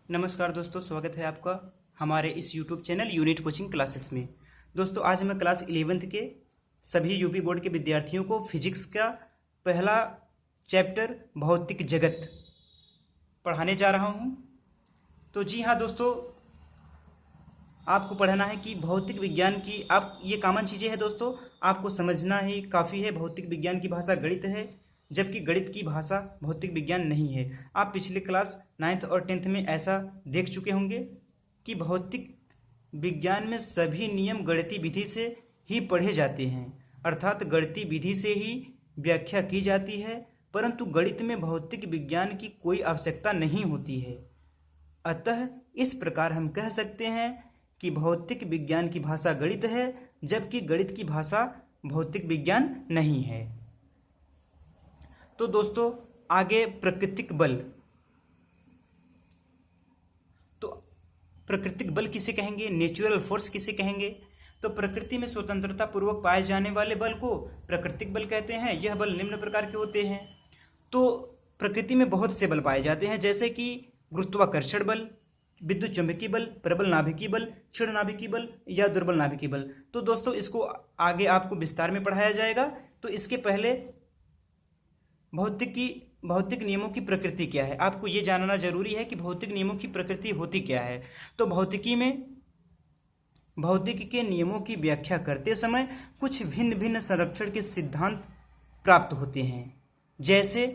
नमस्कार दोस्तों, स्वागत है आपका हमारे इस YouTube channel unit coaching classes में। दोस्तों, आज मैं क्लास 11th के सभी यूपी बोर्ड के विद्यार्थियों को फिजिक्स का पहला चैप्टर भौतिक जगत पढ़ाने जा रहा हूं। तो जी हाँ दोस्तों, आपको पढ़ना है कि भौतिक विज्ञान की आप ये कॉमन चीज़ें हैं दोस्तों, आपको समझना ही काफ़ी है। भौतिक विज्ञान की भाषा गणित है, जबकि गणित की भाषा भौतिक विज्ञान नहीं है। आप पिछले क्लास 9th और 10th में ऐसा देख चुके होंगे कि भौतिक विज्ञान में सभी नियम गणितीय विधि से ही पढ़े जाते हैं, अर्थात गणितीय विधि से ही व्याख्या की जाती है, परंतु गणित में भौतिक विज्ञान की कोई आवश्यकता नहीं होती है। अतः इस प्रकार हम कह सकते हैं कि भौतिक विज्ञान की भाषा गणित है, जबकि गणित की भाषा भौतिक विज्ञान नहीं है। तो दोस्तों, आगे प्राकृतिक बल। तो प्राकृतिक बल किसे कहेंगे, नेचुरल फोर्स किसे कहेंगे? तो प्रकृति में स्वतंत्रता पूर्वक पाए जाने वाले बल को प्राकृतिक बल कहते हैं। यह बल निम्न प्रकार के होते हैं। तो प्रकृति में बहुत से बल पाए जाते हैं, जैसे कि गुरुत्वाकर्षण बल, विद्युत चुंबकीय बल, प्रबल नाभिकीय बल, क्षीण नाभिकीय बल या दुर्बल नाभिकीय बल। तो दोस्तों, इसको आगे आपको विस्तार में पढ़ाया जाएगा। तो इसके पहले भौतिक नियमों की प्रकृति क्या है, आपको ये जानना जरूरी है कि भौतिक नियमों की प्रकृति होती क्या है। तो भौतिकी में भौतिकी के नियमों की व्याख्या करते समय कुछ भिन्न भिन्न संरक्षण के सिद्धांत प्राप्त होते हैं, जैसे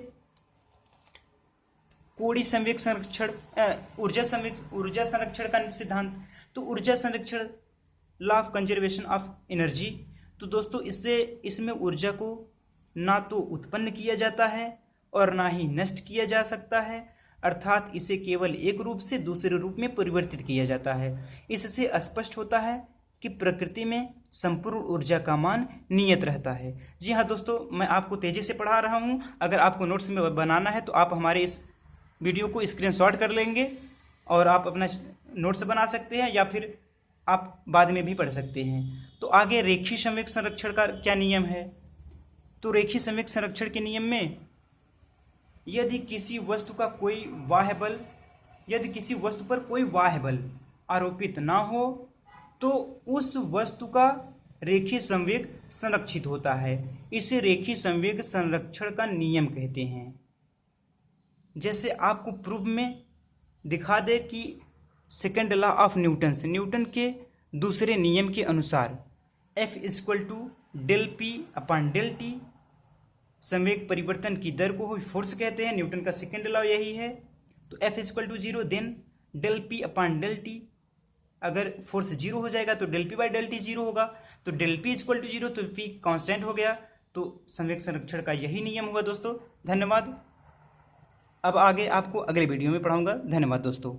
कोणीय संवेग संरक्षण, ऊर्जा संरक्षण का सिद्धांत। तो ऊर्जा संरक्षण, law of conservation of energy. तो दोस्तों, इसमें ऊर्जा को ना तो उत्पन्न किया जाता है और ना ही नष्ट किया जा सकता है, अर्थात इसे केवल एक रूप से दूसरे रूप में परिवर्तित किया जाता है। इससे स्पष्ट होता है कि प्रकृति में संपूर्ण ऊर्जा का मान नियत रहता है। जी हाँ दोस्तों, मैं आपको तेजी से पढ़ा रहा हूँ। अगर आपको नोट्स में बनाना है तो आप हमारे इस वीडियो को स्क्रीनशॉट कर लेंगे और आप अपना नोट्स बना सकते हैं, या फिर आप बाद में भी पढ़ सकते हैं। तो आगे रेखीय संवेग संरक्षण का क्या नियम है? तो रेखीय संवेग संरक्षण के नियम में यदि किसी वस्तु पर कोई बाह्य बल आरोपित ना हो तो उस वस्तु का रेखीय संवेग संरक्षित होता है। इसे रेखीय संवेग संरक्षण का नियम कहते हैं। जैसे आपको प्रूफ में दिखा दे कि सेकेंड लॉ ऑफ न्यूटन के दूसरे नियम के अनुसार F = del P upon del T, संवेग परिवर्तन की दर को फोर्स कहते हैं। न्यूटन का सेकेंड लॉ यही है। तो F = 0 then del P upon del T। अगर फोर्स 0 हो जाएगा तो del P by del T 0 होगा। तो del P = 0, तो P कांस्टेंट हो गया। तो संवेग संरक्षण का यही नियम होगा दोस्तों। धन्यवाद। अब आगे आपको अगले वीडियो में पढ़ाऊंगा। धन्यवाद दोस्तों।